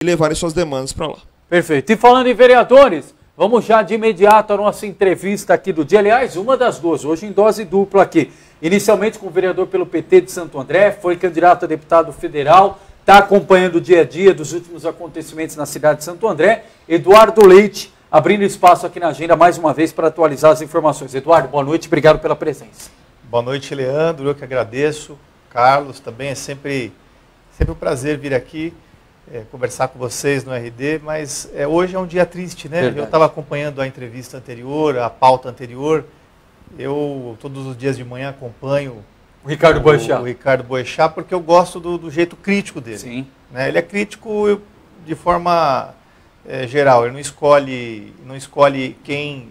levarem suas demandas para lá. Perfeito. E falando em vereadores, vamos já de imediato à nossa entrevista aqui do dia. Aliás, uma das duas, hoje em dose dupla aqui. Inicialmente com o vereador pelo PT de Santo André, foi candidato a deputado federal, está acompanhando o dia a dia dos últimos acontecimentos na cidade de Santo André. Eduardo Leite, abrindo espaço aqui na agenda mais uma vez para atualizar as informações. Eduardo, boa noite, obrigado pela presença. Boa noite, Leandro, eu que agradeço. Carlos, também é sempre um prazer vir aqui conversar com vocês no RD, mas hoje é um dia triste, né? Verdade. Eu estava acompanhando a entrevista anterior, a pauta anterior. Eu, todos os dias de manhã, acompanho o Ricardo Boechat, porque eu gosto do jeito crítico dele. Sim. Né? Ele é crítico de forma geral, ele não escolhe quem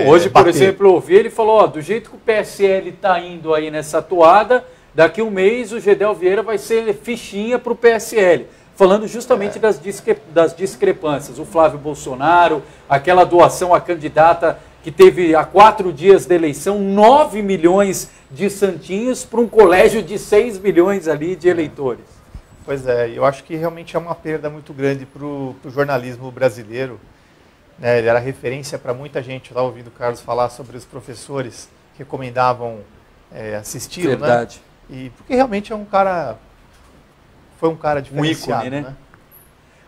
hoje, por exemplo, eu ouvi, ele falou, ó, do jeito que o PSL está indo aí nessa toada, daqui um mês o Gedel Vieira vai ser fichinha para o PSL. Falando justamente das discrepâncias. O Flávio Bolsonaro, aquela doação à candidata que teve há 4 dias da eleição, 9 milhões de santinhos para um colégio de 6 milhões ali de eleitores. Pois é, eu acho que realmente é uma perda muito grande para o jornalismo brasileiro. Né? Ele era referência para muita gente. Eu estava ouvindo o Carlos falar sobre os professores que recomendavam assistir. Verdade. Né? Porque realmente foi um cara diferenciado. Um ícone, né?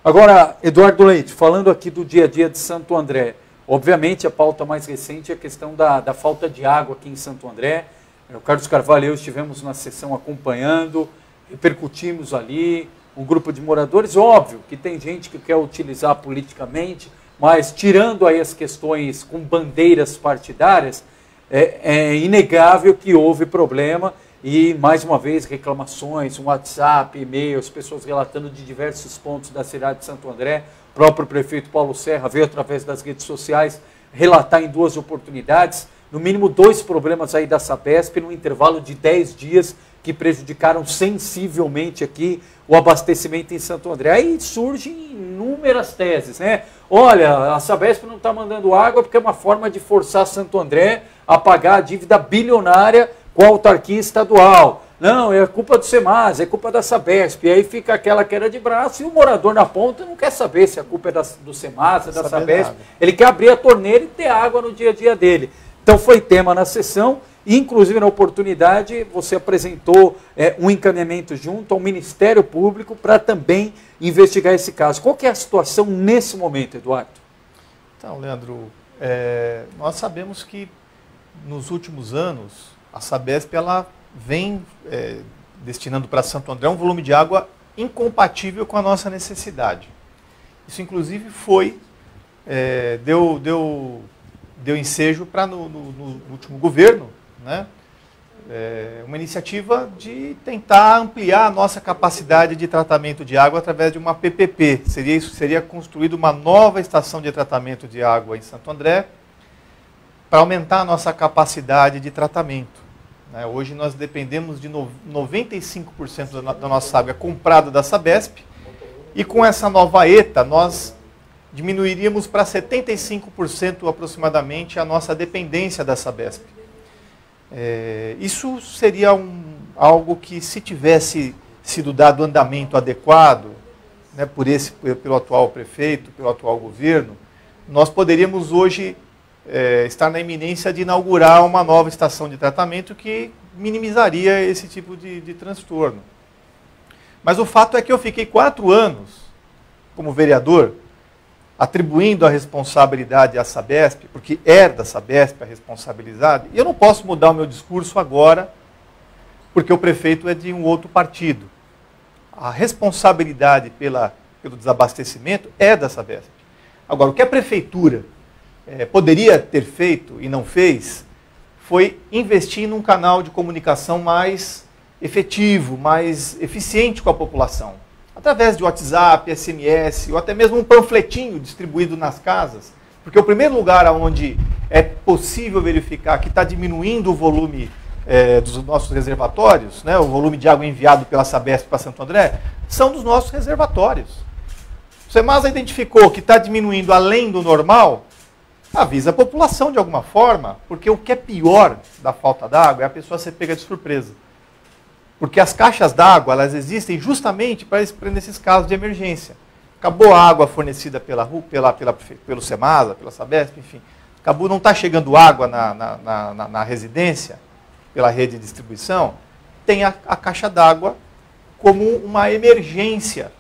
Agora, Eduardo Leite, falando aqui do dia a dia de Santo André, obviamente a pauta mais recente é a questão da falta de água aqui em Santo André. O Carlos Carvalho e eu estivemos na sessão acompanhando, repercutimos ali, um grupo de moradores, óbvio que tem gente que quer utilizar politicamente, mas tirando aí as questões com bandeiras partidárias, é inegável que houve problema. E, mais uma vez, reclamações, WhatsApp, e-mails, pessoas relatando de diversos pontos da cidade de Santo André. O próprio prefeito Paulo Serra veio, através das redes sociais, relatar em 2 oportunidades, no mínimo 2 problemas aí da Sabesp, num intervalo de 10 dias, que prejudicaram sensivelmente aqui o abastecimento em Santo André. Aí surgem inúmeras teses, né? Olha, a Sabesp não está mandando água porque é uma forma de forçar Santo André a pagar a dívida bilionária com a autarquia estadual. Não, é culpa do Semasa, é culpa da Sabesp. E aí fica aquela queda de braço e o morador na ponta não quer saber se a culpa é do Semasa, da Sabesp. Ele quer abrir a torneira e ter água no dia a dia dele. Então foi tema na sessão, inclusive na oportunidade você apresentou um encaminhamento junto ao Ministério Público para também investigar esse caso. Qual que é a situação nesse momento, Eduardo? Então, Leandro, nós sabemos que nos últimos anos a Sabesp ela vem destinando para Santo André um volume de água incompatível com a nossa necessidade. Isso, inclusive, deu ensejo para, no último governo, né, uma iniciativa de tentar ampliar a nossa capacidade de tratamento de água através de uma PPP. Seria construída uma nova estação de tratamento de água em Santo André para aumentar a nossa capacidade de tratamento. Hoje nós dependemos de 95% da nossa água comprada da Sabesp, e com essa nova ETA nós diminuiríamos para 75% aproximadamente a nossa dependência da Sabesp. Isso seria algo que, se tivesse sido dado andamento adequado, né, pelo atual prefeito, pelo atual governo, nós poderíamos hoje estar na iminência de inaugurar uma nova estação de tratamento que minimizaria esse tipo de transtorno. Mas o fato é que eu fiquei 4 anos como vereador atribuindo a responsabilidade à Sabesp, porque é da Sabesp a responsabilidade, e eu não posso mudar o meu discurso agora, porque o prefeito é de um outro partido. A responsabilidade pelo desabastecimento é da Sabesp. Agora, o que a prefeitura poderia ter feito e não fez, foi investir num canal de comunicação mais efetivo, mais eficiente com a população. Através de WhatsApp, SMS, ou até mesmo um panfletinho distribuído nas casas. Porque o primeiro lugar onde é possível verificar que está diminuindo o volume dos nossos reservatórios, né, o volume de água enviado pela Sabesp para Santo André, são dos nossos reservatórios. O Semasa identificou que está diminuindo além do normal, avisa a população de alguma forma, porque o que é pior da falta d'água é a pessoa ser pega de surpresa. Porque as caixas d'água, elas existem justamente para nesses casos de emergência. acabou a água fornecida pelo Semasa, pela Sabesp, enfim, acabou, não está chegando água na residência, pela rede de distribuição, tem a caixa d'água como uma emergência.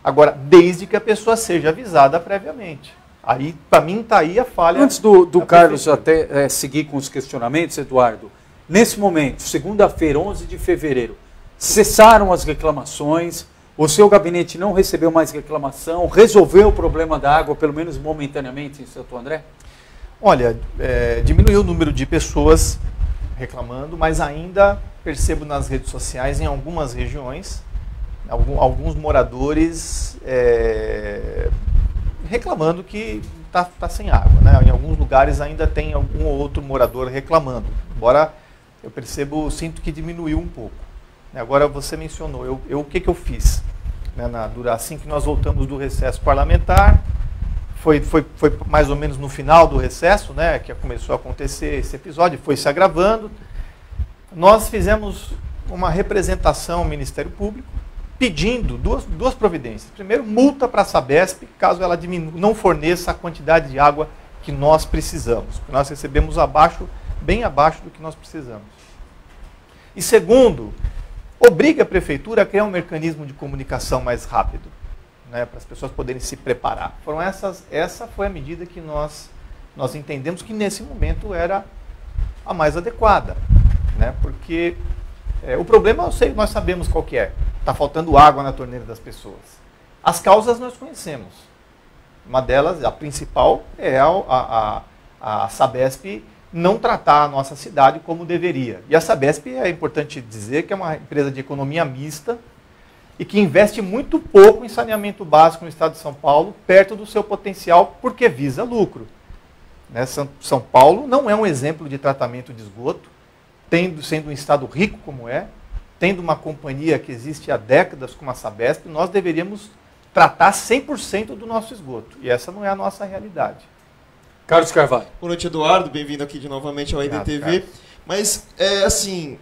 Agora, desde que a pessoa seja avisada previamente. Aí, para mim, está aí a falha. Antes do Carlos até seguir com os questionamentos, Eduardo, nesse momento, segunda-feira, 11 de fevereiro, cessaram as reclamações, o seu gabinete não recebeu mais reclamação, resolveu o problema da água, pelo menos momentaneamente, em Santo André? Olha, diminuiu o número de pessoas reclamando, mas ainda percebo nas redes sociais, em algumas regiões, alguns moradores reclamando que está sem água, né? Em alguns lugares ainda tem algum ou outro morador reclamando, embora eu sinto que diminuiu um pouco. Agora você mencionou, o que eu fiz? Assim que nós voltamos do recesso parlamentar, foi mais ou menos no final do recesso, né, que começou a acontecer esse episódio, foi se agravando. Nós fizemos uma representação ao Ministério Público, pedindo duas providências. Primeiro, multa para a Sabesp, caso ela não forneça a quantidade de água que nós precisamos. Nós recebemos bem abaixo do que nós precisamos. E segundo, obriga a Prefeitura a criar um mecanismo de comunicação mais rápido, né, para as pessoas poderem se preparar. Essa foi a medida que nós entendemos que nesse momento era a mais adequada, né, porque o problema nós sabemos qual que é. Está faltando água na torneira das pessoas. As causas nós conhecemos. Uma delas, a principal, é a Sabesp não tratar a nossa cidade como deveria. E a Sabesp, é importante dizer, que é uma empresa de economia mista e que investe muito pouco em saneamento básico no estado de São Paulo, perto do seu potencial, porque visa lucro. Né? São Paulo não é um exemplo de tratamento de esgoto, sendo um estado rico como tendo uma companhia que existe há décadas como a Sabesp, nós deveríamos tratar 100% do nosso esgoto. E essa não é a nossa realidade. Carlos Carvalho. Boa noite, Eduardo. Bem-vindo aqui novamente ao IDTV. Mas, assim,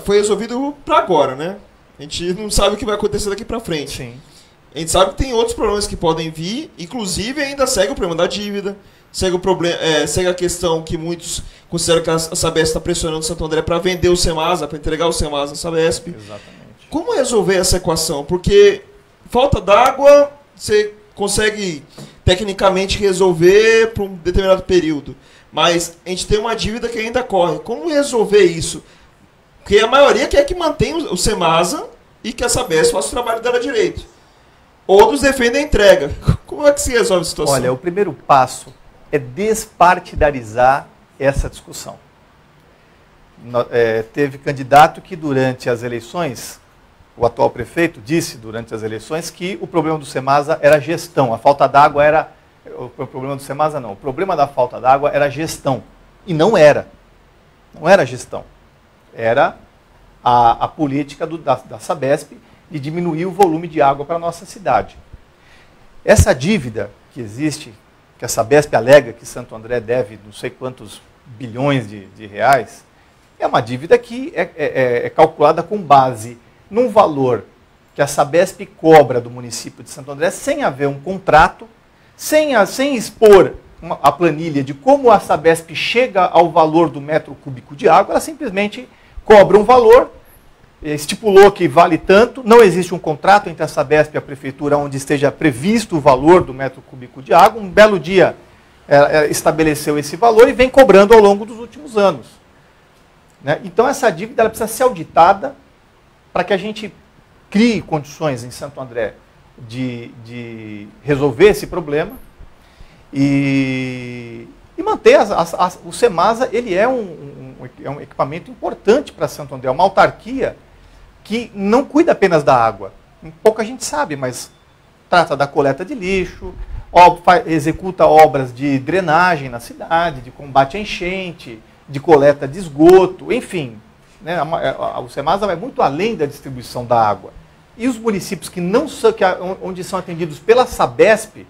foi resolvido para agora, né? A gente não sabe o que vai acontecer daqui para frente. Sim. A gente sabe que tem outros problemas que podem vir, inclusive ainda segue o problema da dívida, segue a questão que muitos consideram que a Sabesp está pressionando o Santo André para vender o Semasa, para entregar o Semasa à Sabesp. Exatamente. Como resolver essa equação? Porque falta d'água, você consegue tecnicamente resolver por um determinado período, mas a gente tem uma dívida que ainda corre. Como resolver isso? Porque a maioria quer que mantenha o Semasa e que a Sabesp faça o trabalho dela direito. Outros defendem a entrega. Como é que se resolve a situação? Olha, o primeiro passo é despartidarizar essa discussão. Teve candidato que durante as eleições, o atual prefeito disse durante as eleições que o problema do Semasa era gestão, a falta d'água era... O problema do Semasa não, o problema da falta d'água era gestão. E não era. Não era gestão. Era a política da Sabesp de diminuir o volume de água para a nossa cidade. Essa dívida que existe, que a Sabesp alega que Santo André deve não sei quantos bilhões de reais, é uma dívida que é calculada com base num valor que a Sabesp cobra do município de Santo André sem haver um contrato, sem expor a planilha de como a Sabesp chega ao valor do metro cúbico de água, ela simplesmente cobra um valor, estipulou que vale tanto, não existe um contrato entre a Sabesp e a Prefeitura onde esteja previsto o valor do metro cúbico de água, um belo dia estabeleceu esse valor e vem cobrando ao longo dos últimos anos. Né? Então essa dívida ela precisa ser auditada para que a gente crie condições em Santo André de resolver esse problema e manter o Semasa. Ele é um equipamento importante para Santo André, uma autarquia que não cuida apenas da água. Pouca gente sabe, mas trata da coleta de lixo, executa obras de drenagem na cidade, de combate à enchente, de coleta de esgoto, enfim. Né, o Semasa vai muito além da distribuição da água. E os municípios onde são atendidos pela Sabesp,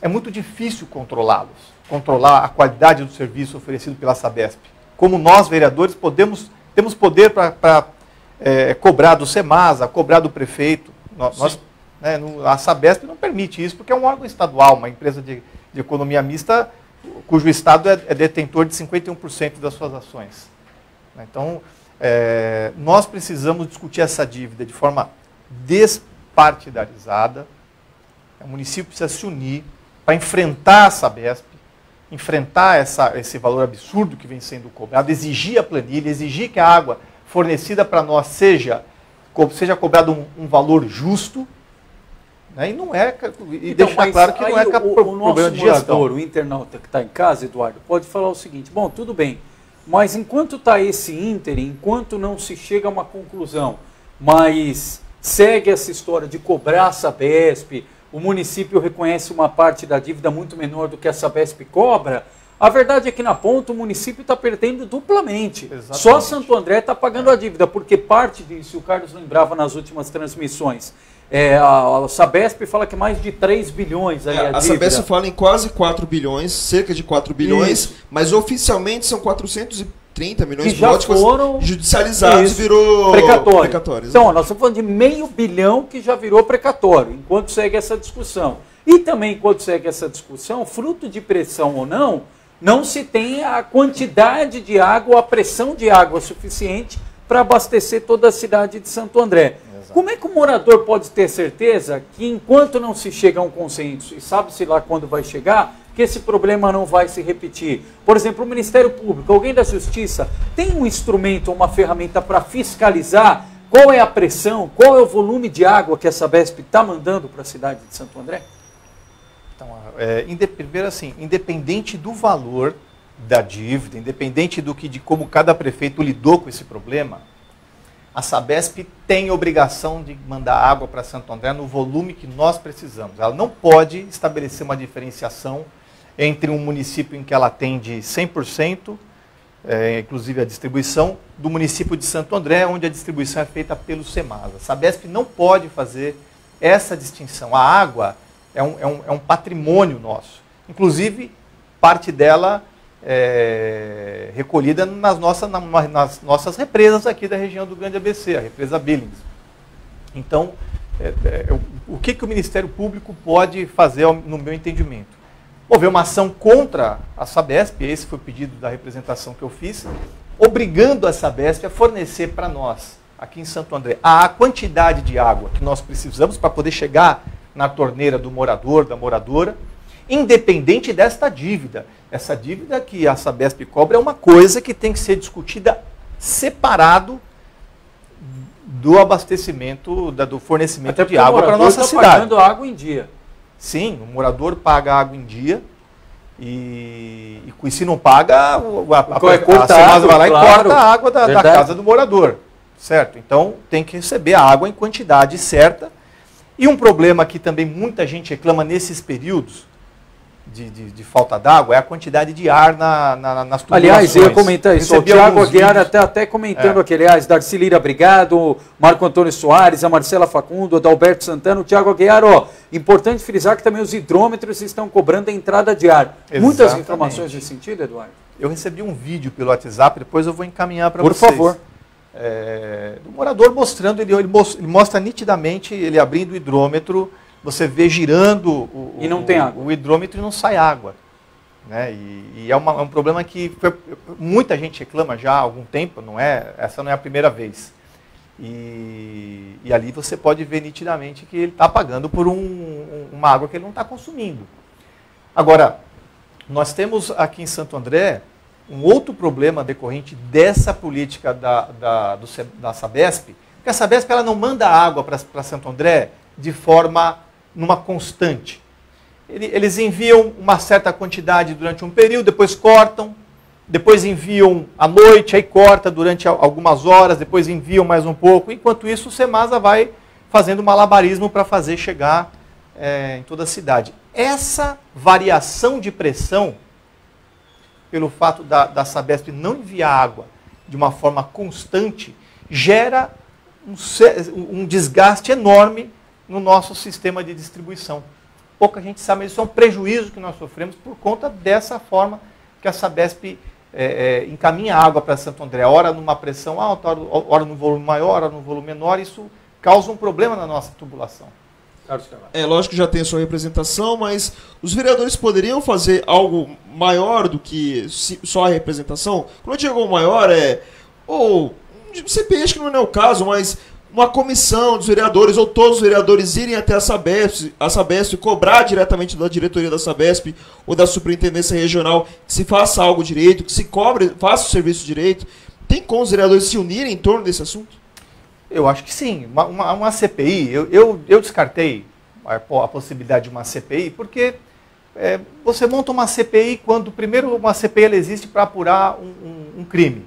é muito difícil controlá-los, controlar a qualidade do serviço oferecido pela Sabesp. Como nós, vereadores, temos poder para cobrar do Semasa, cobrar do prefeito. Né? A Sabesp não permite isso, porque é um órgão estadual, uma empresa de economia mista, cujo Estado é detentor de 51% das suas ações. Então, nós precisamos discutir essa dívida de forma despartidarizada. O município precisa se unir para enfrentar a Sabesp, enfrentar esse valor absurdo que vem sendo cobrado, exigir a planilha, exigir que a água fornecida para nós seja cobrado um valor justo, né? E então, deixar claro que não é problema de gestão. O internauta que está em casa, Eduardo, pode falar o seguinte: bom, tudo bem, mas enquanto está esse ínterim, enquanto não se chega a uma conclusão, mas segue essa história de cobrar a Sabesp, o município reconhece uma parte da dívida muito menor do que a Sabesp cobra, a verdade é que na ponta o município está perdendo duplamente. Exatamente. Só Santo André está pagando a dívida, porque parte disso, o Carlos lembrava nas últimas transmissões, a Sabesp fala que é mais de 3 bilhões aí a dívida. A Sabesp fala em quase 4 bilhões, cerca de 4 bilhões, isso. Mas oficialmente são 430 milhões que já foram judicializados, isso, virou precatórios. Então, nós estamos falando de $500 milhão que já virou precatório, enquanto segue essa discussão. E também, enquanto segue essa discussão, fruto de pressão ou não se tem a quantidade de água, ou a pressão de água suficiente para abastecer toda a cidade de Santo André. Exato. Como é que o morador pode ter certeza que enquanto não se chega a um consenso, e sabe-se lá quando vai chegar, que esse problema não vai se repetir? Por exemplo, o Ministério Público, alguém da Justiça, tem um instrumento, uma ferramenta para fiscalizar qual é a pressão, qual é o volume de água que a Sabesp está mandando para a cidade de Santo André? Então, primeiro assim, independente do valor da dívida, independente de como cada prefeito lidou com esse problema, a Sabesp tem obrigação de mandar água para Santo André no volume que nós precisamos. Ela não pode estabelecer uma diferenciação entre um município em que ela atende 100%, inclusive a distribuição, do município de Santo André, onde a distribuição é feita pelo Semasa. A Sabesp não pode fazer essa distinção. A água é um patrimônio nosso. Inclusive, parte dela recolhida nas nossas represas aqui da região do Grande ABC, a represa Billings. Então, o que o Ministério Público pode fazer, no meu entendimento? Houve uma ação contra a Sabesp, esse foi o pedido da representação que eu fiz, obrigando a Sabesp a fornecer para nós, aqui em Santo André, a quantidade de água que nós precisamos para poder chegar na torneira do morador, da moradora, independente desta dívida. Essa dívida que a Sabesp cobra é uma coisa que tem que ser discutida separado do abastecimento, do fornecimento de água para a nossa cidade. O morador está pagando água em dia. Sim, o morador paga água em dia e se não paga, a Semasa vai lá e corta a água da casa do morador. Certo? Então tem que receber a água em quantidade certa. E um problema que também muita gente reclama nesses períodos de falta d'água é a quantidade de ar nas tubulações. Aliás, eu ia comentar isso. O Tiago Aguiar até comentando aqui, aliás, Darcy Lira, obrigado, Marco Antônio Soares, a Marcela Facundo, o Adalberto Santana, o Tiago Aguiar, importante frisar que também os hidrômetros estão cobrando a entrada de ar. Exatamente. Muitas informações nesse sentido, Eduardo? Eu recebi um vídeo pelo WhatsApp, depois eu vou encaminhar para vocês. Por favor. Do morador mostrando, ele mostra nitidamente, ele abrindo o hidrômetro, você vê girando e não tem água. O hidrômetro e não sai água. Né? E é um problema que muita gente reclama já há algum tempo, essa não é a primeira vez. E ali você pode ver nitidamente que ele está pagando por uma água que ele não está consumindo. Agora, nós temos aqui em Santo André um outro problema decorrente dessa política da Sabesp, porque a Sabesp ela não manda água para Santo André de forma numa constante. Eles enviam uma certa quantidade durante um período, depois cortam, depois enviam à noite, aí corta durante algumas horas, depois enviam mais um pouco. Enquanto isso, o Semasa vai fazendo malabarismo para fazer chegar em toda a cidade. Essa variação de pressão, pelo fato da Sabesp não enviar água de uma forma constante, gera um desgaste enorme no nosso sistema de distribuição. Pouca gente sabe, mas isso é um prejuízo que nós sofremos por conta dessa forma que a Sabesp encaminha água para Santo André, ora numa pressão alta, ora num volume maior, ora num volume menor, isso causa um problema na nossa tubulação. Carlos Carvalho. É lógico que já tem a sua representação, mas os vereadores poderiam fazer algo maior do que só a representação? Quando eu digo algo maior, ou CPI acho que não é o caso, mas uma comissão dos vereadores, ou todos os vereadores irem até a Sabesp e cobrar diretamente da diretoria da Sabesp ou da superintendência regional que se faça algo direito, que se cobre, faça o serviço direito. Tem como os vereadores se unirem em torno desse assunto? Eu acho que sim. Uma CPI, eu descartei a possibilidade de uma CPI, porque você monta uma CPI quando, primeiro, uma CPI ela existe para apurar um crime.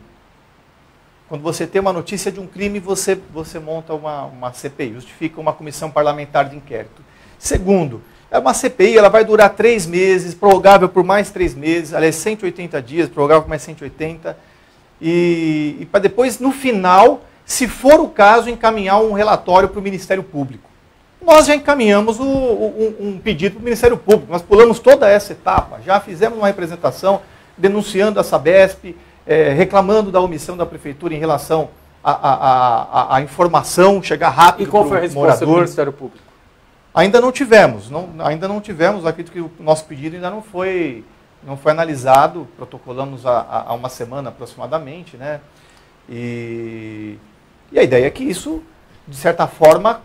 Quando você tem uma notícia de um crime, você monta uma CPI, justifica uma comissão parlamentar de inquérito. Segundo, uma CPI ela vai durar 3 meses, prorrogável por mais 3 meses, aliás, 180 dias, prorrogável por mais 180, e para depois, no final, se for o caso, encaminhar um relatório para o Ministério Público. Nós já encaminhamos um pedido para o Ministério Público, nós pulamos toda essa etapa, já fizemos uma representação denunciando a Sabesp, reclamando da omissão da Prefeitura em relação à informação chegar rápido para o morador. E qual foi a resposta do Ministério Público? Ainda não tivemos, acredito que o nosso pedido ainda não foi analisado, protocolamos há uma semana aproximadamente, né? E a ideia é que isso, de certa forma,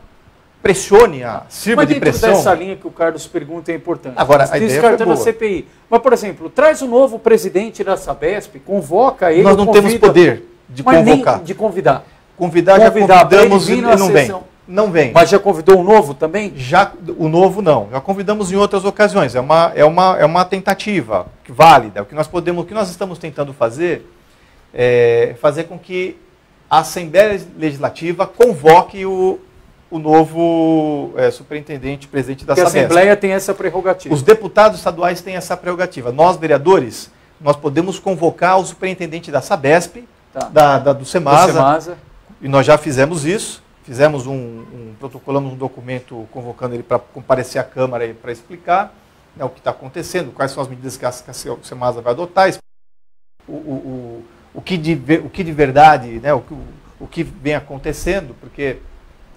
pressione, sirva de pressão. Mas dentro dessa linha que o Carlos pergunta é importante. Agora, a ideia foi boa. A CPI. Mas, por exemplo, traz o novo presidente da Sabesp, convoca ele. Nós não temos poder de convocar. Nem de convidar. Convidar já convidamos e não vem. Não vem. Mas já convidou um novo também? Já, o novo não. Já convidamos em outras ocasiões. É uma tentativa válida. O que nós estamos tentando fazer é fazer com que a Assembleia Legislativa convoque o novo superintendente, presidente da Sabesp. A Assembleia tem essa prerrogativa. Os deputados estaduais têm essa prerrogativa. Nós, vereadores, nós podemos convocar o superintendente da Sabesp, do Semasa, e nós já fizemos isso. Fizemos protocolamos um documento convocando ele para comparecer à Câmara para explicar, né, o que está acontecendo, quais são as medidas que a Semasa vai adotar, o que de verdade, né, o que vem acontecendo, porque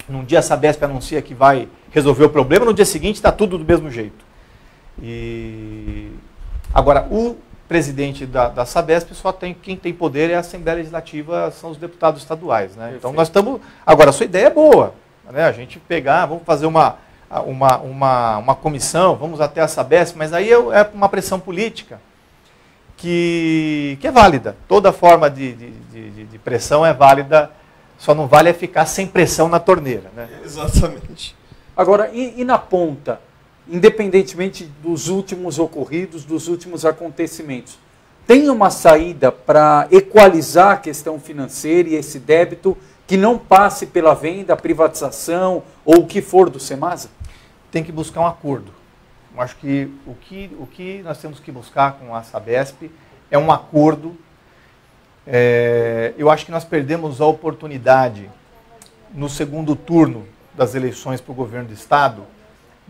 num dia a Sabesp anuncia que vai resolver o problema, no dia seguinte está tudo do mesmo jeito. Agora, o presidente da Sabesp quem tem poder é a Assembleia Legislativa, são os deputados estaduais, né? Então nós estamos. Agora, a sua ideia é boa, né? A gente vamos fazer uma comissão, vamos até a Sabesp, mas aí é uma pressão política que é válida. Toda forma de pressão é válida, só não vale ficar sem pressão na torneira, né? Exatamente. Agora, e na ponta? Independentemente dos últimos ocorridos, dos últimos acontecimentos, tem uma saída para equalizar a questão financeira e esse débito que não passe pela venda, privatização ou o que for do Semasa? Tem que buscar um acordo. Eu acho que o que nós temos que buscar com a Sabesp é um acordo. Eu acho que nós perdemos a oportunidade no segundo turno das eleições para o governo do Estado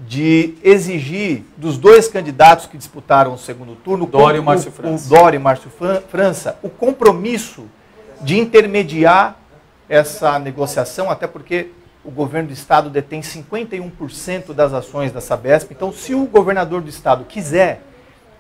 de exigir dos 2 candidatos que disputaram o segundo turno, Dória e Márcio França, o compromisso de intermediar essa negociação, até porque o governo do Estado detém 51% das ações da Sabesp. Então, se o governador do Estado quiser,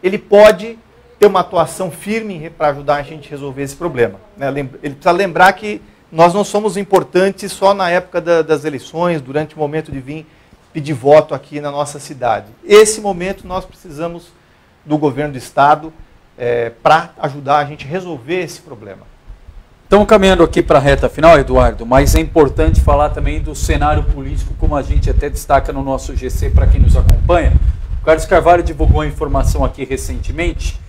ele pode ter uma atuação firme para ajudar a gente a resolver esse problema, né? Ele precisa lembrar que nós não somos importantes só na época das eleições, durante o momento de vir pedir voto aqui na nossa cidade. Esse momento nós precisamos do governo do Estado para ajudar a gente a resolver esse problema. Estamos caminhando aqui para a reta final, Eduardo, mas é importante falar também do cenário político, como a gente até destaca no nosso GC para quem nos acompanha. O Carlos Carvalho divulgou a informação aqui recentemente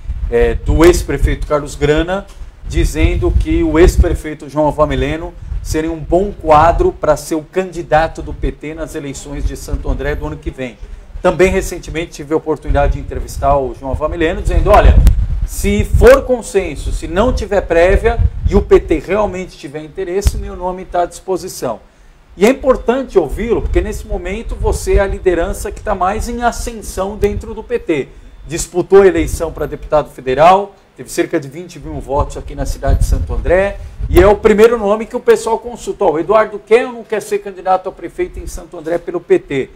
do ex-prefeito Carlos Grana, dizendo que o ex-prefeito João Avalmileno seria um bom quadro para ser o candidato do PT nas eleições de Santo André do ano que vem. Também recentemente tive a oportunidade de entrevistar o João Avalmileno, dizendo, olha, se for consenso, se não tiver prévia e o PT realmente tiver interesse, meu nome está à disposição. E é importante ouvi-lo, porque nesse momento você é a liderança que está mais em ascensão dentro do PT. Disputou a eleição para deputado federal, teve cerca de 20 mil votos aqui na cidade de Santo André, e é o primeiro nome que o pessoal consultou. O Eduardo quer ou não quer ser candidato a prefeito em Santo André pelo PT?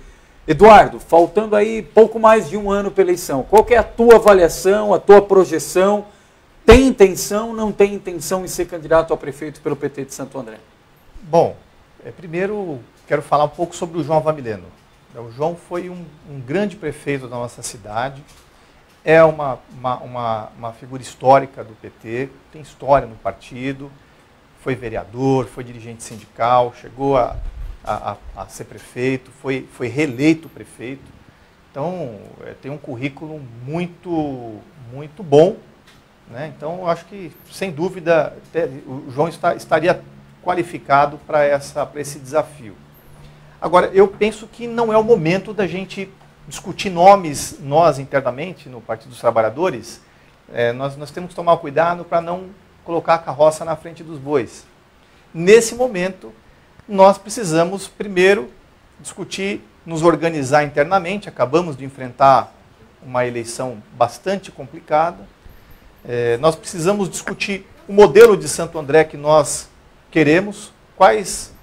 Eduardo, faltando aí pouco mais de um ano para a eleição, qual que é a tua avaliação, a tua projeção? Tem intenção, não tem intenção em ser candidato a prefeito pelo PT de Santo André? Bom, primeiro quero falar um pouco sobre o João Vamileno. O João foi um grande prefeito da nossa cidade, é uma figura histórica do PT, tem história no partido, foi vereador, foi dirigente sindical, chegou a ser prefeito, foi reeleito prefeito. Então, tem um currículo muito bom, né? Então, eu acho que, sem dúvida, o João estaria qualificado para esse desafio. Agora, eu penso que não é o momento da gente discutir nomes, nós internamente, no Partido dos Trabalhadores. Nós temos que tomar cuidado para não colocar a carroça na frente dos bois. Nesse momento, nós precisamos, primeiro, discutir, nos organizar internamente. Acabamos de enfrentar uma eleição bastante complicada. Nós precisamos discutir o modelo de Santo André que nós queremos, quais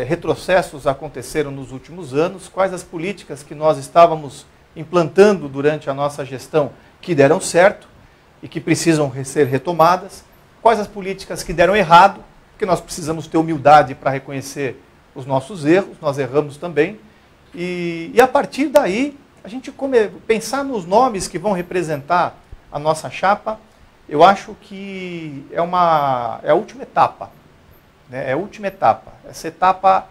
retrocessos aconteceram nos últimos anos, quais as políticas que nós estávamos implantando durante a nossa gestão que deram certo e que precisam ser retomadas, quais as políticas que deram errado, porque nós precisamos ter humildade para reconhecer os nossos erros, nós erramos também, e a partir daí a gente pensar nos nomes que vão representar a nossa chapa. Eu acho que é a última etapa. É a última etapa. Essa etapa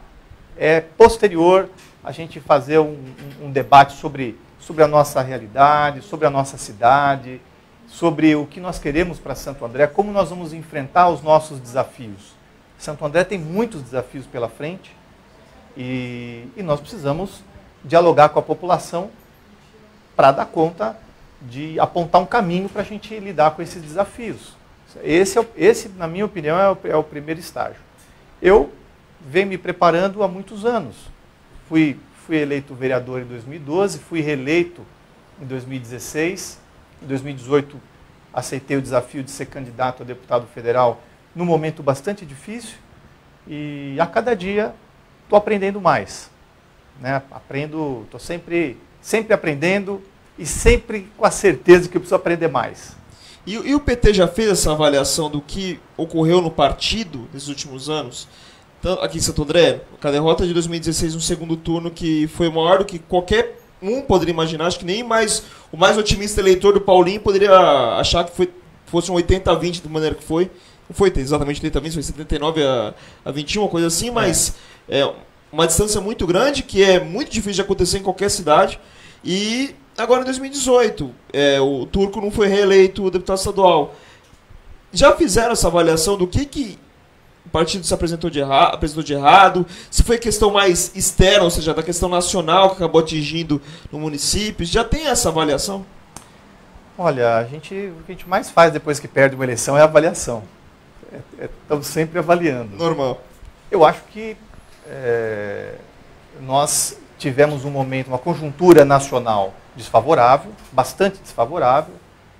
é posterior a gente fazer um debate sobre a nossa realidade, sobre a nossa cidade, sobre o que nós queremos para Santo André, como nós vamos enfrentar os nossos desafios. Santo André tem muitos desafios pela frente e nós precisamos dialogar com a população para dar conta de apontar um caminho para a gente lidar com esses desafios. Esse, na minha opinião, é o primeiro estágio. Eu venho me preparando há muitos anos. Fui eleito vereador em 2012, fui reeleito em 2016. Em 2018, aceitei o desafio de ser candidato a deputado federal num momento bastante difícil. E a cada dia estou aprendendo mais. Né? Estou sempre aprendendo e sempre com a certeza de que eu preciso aprender mais. E o PT já fez essa avaliação do que ocorreu no partido nesses últimos anos? Aqui em Santo André, a derrota de 2016 no segundo turno, que foi maior do que qualquer um poderia imaginar. Acho que nem o mais otimista eleitor do Paulinho poderia achar que fosse um 80-20 da maneira que foi. Não foi exatamente 80-20, foi 79-21, uma coisa assim, mas é uma distância muito grande, que é muito difícil de acontecer em qualquer cidade. E agora em 2018, o Turco não foi reeleito deputado estadual. Já fizeram essa avaliação do que o partido se apresentou de errado, se foi questão mais externa, ou seja, da questão nacional que acabou atingindo no município? Já tem essa avaliação? Olha, o que a gente mais faz depois que perde uma eleição é a avaliação. Estamos sempre avaliando. Normal. Eu acho que nós tivemos um momento, uma conjuntura nacional desfavorável, bastante desfavorável,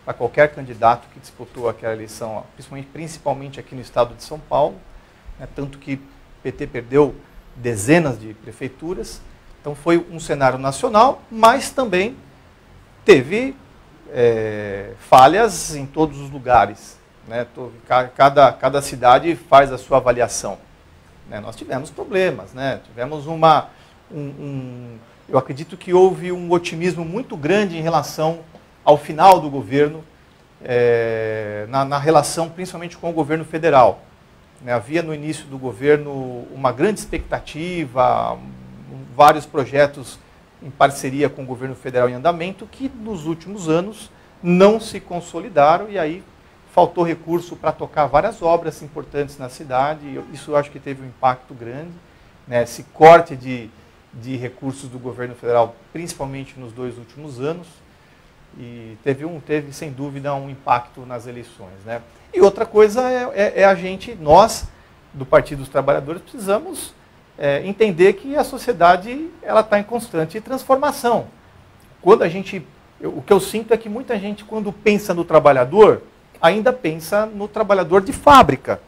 para qualquer candidato que disputou aquela eleição, principalmente aqui no estado de São Paulo, né, tanto que o PT perdeu dezenas de prefeituras. Então foi um cenário nacional, mas também teve falhas em todos os lugares. Né, cada cidade faz a sua avaliação. Né, nós tivemos problemas, né, tivemos eu acredito que houve um otimismo muito grande em relação ao final do governo, na relação principalmente com o governo federal. Né, havia no início do governo uma grande expectativa, vários projetos em parceria com o governo federal em andamento, que nos últimos anos não se consolidaram, e aí faltou recurso para tocar várias obras importantes na cidade. Isso eu acho que teve um impacto grande, né, esse corte de recursos do governo federal, principalmente nos 2 últimos anos, e teve sem dúvida um impacto nas eleições. Né? E outra coisa nós, do Partido dos Trabalhadores, precisamos entender que a sociedade está em constante transformação. O que eu sinto é que muita gente, quando pensa no trabalhador, ainda pensa no trabalhador de fábrica.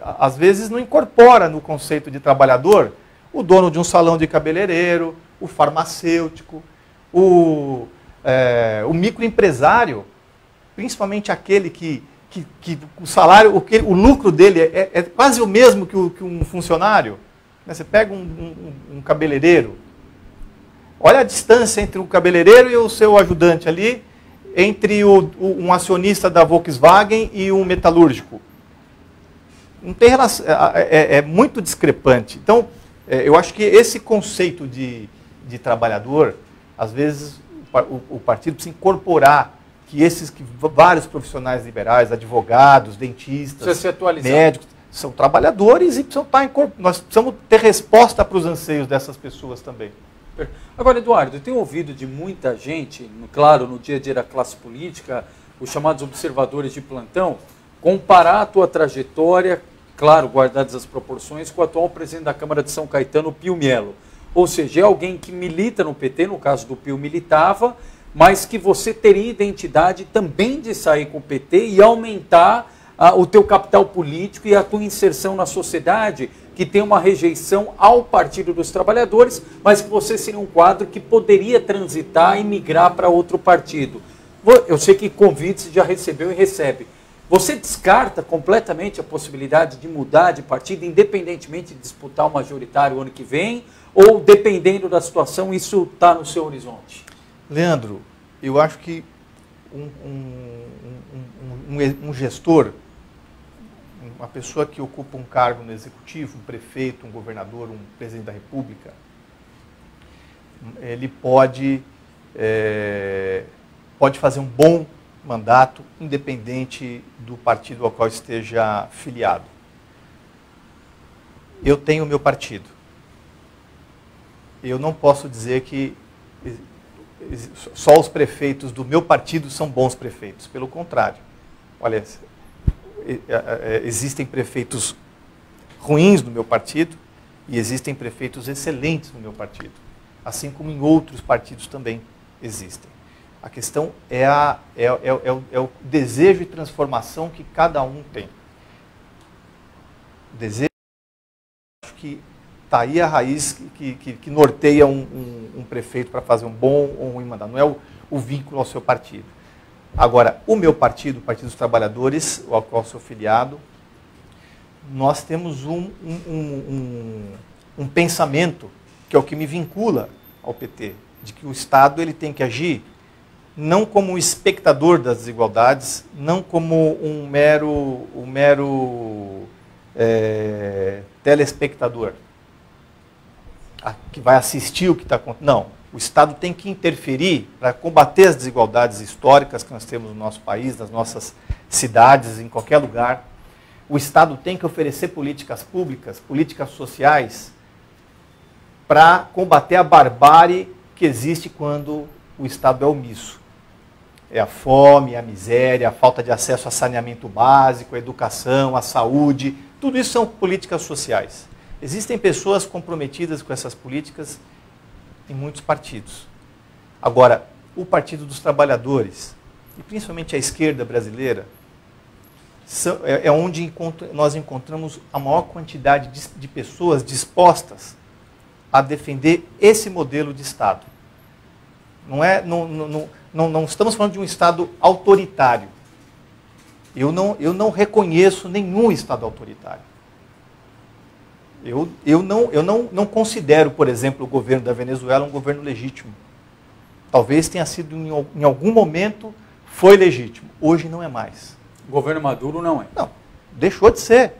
Às vezes não incorpora no conceito de trabalhador o dono de um salão de cabeleireiro, o farmacêutico, o microempresário, principalmente aquele que o salário, o lucro dele é quase o mesmo que um funcionário. Você pega um cabeleireiro, olha a distância entre o cabeleireiro e o seu ajudante ali, entre um acionista da Volkswagen e um metalúrgico. Não tem relação, é muito discrepante. Então, eu acho que esse conceito de trabalhador, às vezes o partido precisa incorporar que vários profissionais liberais, advogados, dentistas, médicos, são trabalhadores e nós precisamos ter resposta para os anseios dessas pessoas também. Agora, Eduardo, eu tenho ouvido de muita gente, claro, no dia a dia da classe política, os chamados observadores de plantão, comparar a tua trajetória, claro, guardadas as proporções, com o atual presidente da Câmara de São Caetano, Pio Mielo. Ou seja, é alguém que milita no PT, no caso do Pio militava, mas que você teria identidade também de sair com o PT e aumentar o teu capital político e a tua inserção na sociedade, que tem uma rejeição ao Partido dos Trabalhadores, mas que você seria um quadro que poderia transitar e migrar para outro partido. Eu sei que convites já recebeu e recebe. Você descarta completamente a possibilidade de mudar de partido, independentemente de disputar o majoritário ano que vem, ou dependendo da situação, isso está no seu horizonte? Leandro, eu acho que um gestor, uma pessoa que ocupa um cargo no executivo, um prefeito, um governador, um presidente da república, ele pode fazer um bom mandato, independente do partido ao qual esteja filiado. Eu tenho o meu partido. Eu não posso dizer que só os prefeitos do meu partido são bons prefeitos. Pelo contrário. Olha, existem prefeitos ruins no meu partido e existem prefeitos excelentes no meu partido. Assim como em outros partidos também existem. A questão é o desejo de transformação que cada um tem. O desejo, acho que está aí a raiz que norteia um prefeito para fazer um bom ou um ruim mandato. Não é o vínculo ao seu partido. Agora, o meu partido, o Partido dos Trabalhadores, ao qual sou filiado, nós temos um pensamento que é o que me vincula ao PT, de que o Estado ele tem que agir não como um espectador das desigualdades, não como um mero telespectador que vai assistir o que está acontecendo. Não, o Estado tem que interferir para combater as desigualdades históricas que nós temos no nosso país, nas nossas cidades, em qualquer lugar. O Estado tem que oferecer políticas públicas, políticas sociais, para combater a barbárie que existe quando o Estado é omisso. É a fome, a miséria, a falta de acesso a saneamento básico, a educação, a saúde, tudo isso são políticas sociais. Existem pessoas comprometidas com essas políticas em muitos partidos. Agora, o Partido dos Trabalhadores, e principalmente a esquerda brasileira, é onde nós encontramos a maior quantidade de pessoas dispostas a defender esse modelo de Estado. Não estamos falando de um Estado autoritário. Eu não reconheço nenhum Estado autoritário. Eu não considero, por exemplo, o governo da Venezuela um governo legítimo. Talvez tenha sido, em algum momento, foi legítimo. Hoje não é mais. O governo Maduro não é? Não, deixou de ser.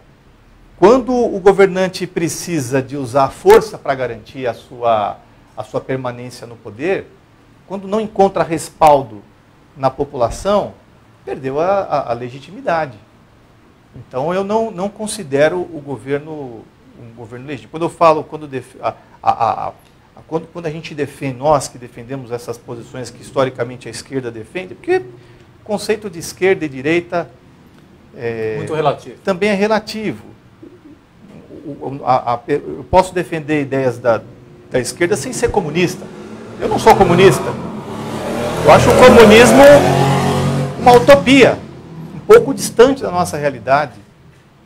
Quando o governante precisa de usar força para garantir a sua permanência no poder, quando não encontra respaldo na população, perdeu a legitimidade. Então, eu não considero o governo um governo legítimo. Quando eu falo, quando a gente defende, nós que defendemos essas posições que historicamente a esquerda defende, porque o conceito de esquerda e direita muito relativo. Também é relativo. Eu posso defender ideias da esquerda sem ser comunista. Eu não sou comunista. Eu acho o comunismo uma utopia, um pouco distante da nossa realidade.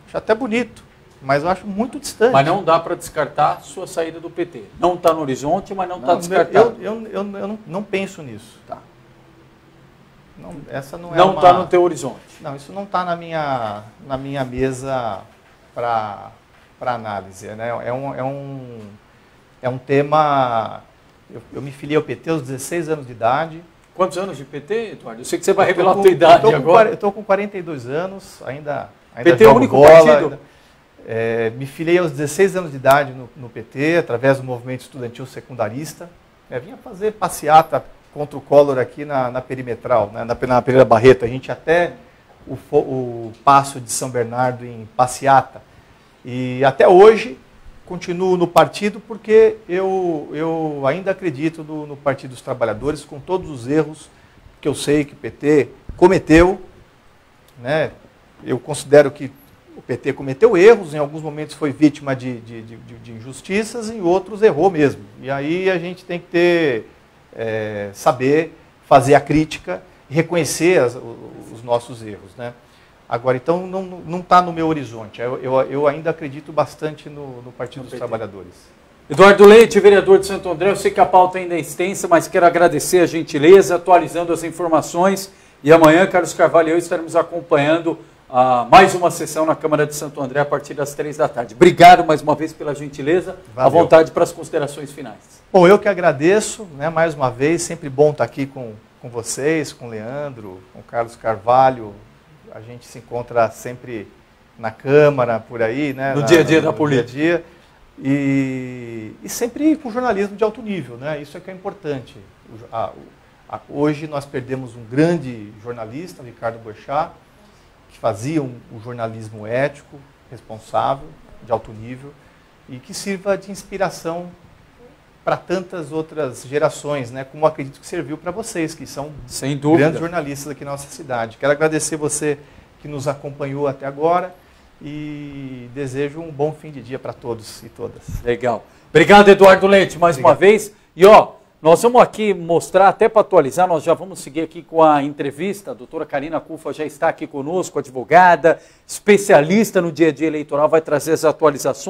Acho até bonito. mas eu acho muito distante. Mas não dá para descartar a sua saída do PT. Não está no horizonte, mas não está descartado. Eu não penso nisso. Tá. Não, essa não é não está no teu horizonte. Não, isso não está na minha mesa para análise. Né? É um tema... Eu me filiei ao PT aos 16 anos de idade. Quantos anos de PT, Eduardo? Eu sei que você vai revelar a tua idade agora. Eu estou com 42 anos, ainda PT é o único partido? Me filiei aos 16 anos de idade no PT, através do movimento estudantil secundarista. Vinha fazer passeata contra o Collor aqui na Perimetral, né, na Pereira Barreto. A gente até o Paço de São Bernardo em passeata. E até hoje continuo no partido porque eu ainda acredito no Partido dos Trabalhadores, com todos os erros que eu sei que o PT cometeu. Né? Eu considero que o PT cometeu erros, em alguns momentos foi vítima de injustiças, em outros errou mesmo. E aí a gente tem que saber fazer a crítica e reconhecer os nossos erros. Né? Agora, então, não está no meu horizonte. Eu ainda acredito bastante no Partido dos Trabalhadores. Eduardo Leite, vereador de Santo André, eu sei que a pauta ainda é extensa, mas quero agradecer a gentileza, atualizando as informações. E amanhã, Carlos Carvalho e eu estaremos acompanhando mais uma sessão na Câmara de Santo André a partir das 3 da tarde. Obrigado mais uma vez pela gentileza. Valeu. À vontade para as considerações finais. Bom, eu que agradeço, né, mais uma vez. Sempre bom estar aqui com vocês, com o Leandro, com o Carlos Carvalho. A gente se encontra sempre na Câmara, por aí, né? No dia a dia da política. Dia a dia. E sempre com jornalismo de alto nível, né? Isso é que é importante. Hoje nós perdemos um grande jornalista, Ricardo Boechat, que fazia o jornalismo ético, responsável, de alto nível, e que sirva de inspiração para tantas outras gerações, né? Como acredito que serviu para vocês, que são sem dúvida grandes jornalistas aqui na nossa cidade. Quero agradecer você que nos acompanhou até agora e desejo um bom fim de dia para todos e todas. Legal. Obrigado, Eduardo Leite, mais uma vez. E nós vamos aqui mostrar, até para atualizar, nós já vamos seguir aqui com a entrevista. A doutora Karina Cufa já está aqui conosco, advogada, especialista no dia a dia eleitoral, vai trazer as atualizações.